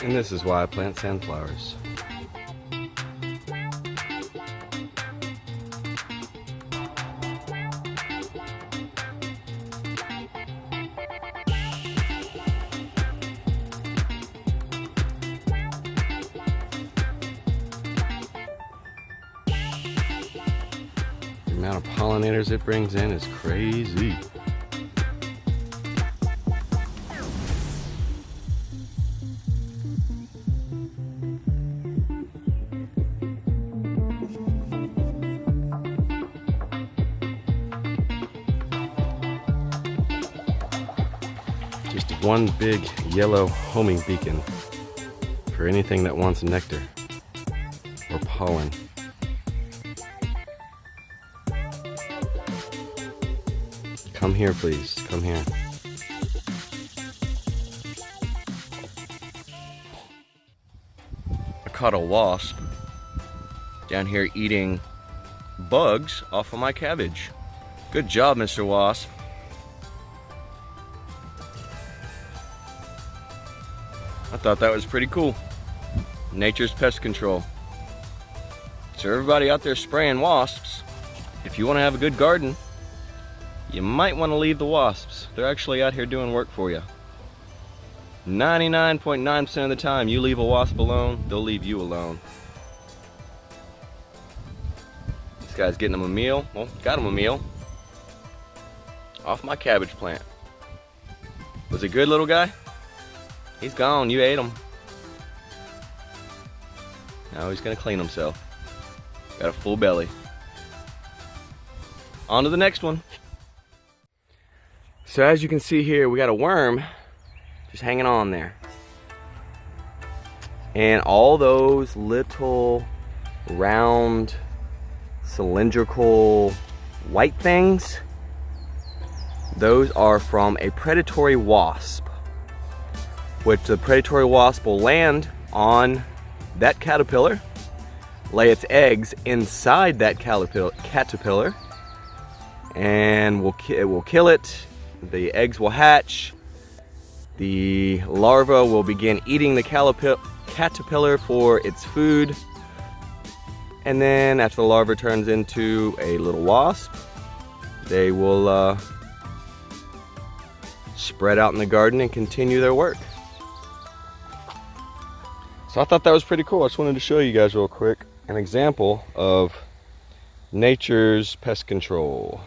And this is why I plant sunflowers. The amount of pollinators it brings in is crazy. Just one big yellow homing beacon for anything that wants nectar or pollen. Come here, please. Come here. I caught a wasp down here eating bugs off of my cabbage. Good job, Mr. Wasp. I thought that was pretty cool. Nature's pest control. So everybody out there spraying wasps, if you want to have a good garden, you might want to leave the wasps. They're actually out here doing work for you. 99.9% of the time you leave a wasp alone, they'll leave you alone. This guy's getting him a meal. Well, got him a meal. Off my cabbage plant. Was it good, little guy? He's gone, you ate him. Now he's gonna clean himself. Got a full belly. On to the next one. So as you can see here, we got a worm just hanging on there. And all those little round cylindrical white things, those are from a predatory wasp, which the predatory wasp will land on that caterpillar, lay its eggs inside that caterpillar, and it will kill it. The eggs will hatch. The larva will begin eating the caterpillar for its food. And then after the larva turns into a little wasp, they will spread out in the garden and continue their work. So I thought that was pretty cool. I just wanted to show you guys real quick an example of nature's pest control.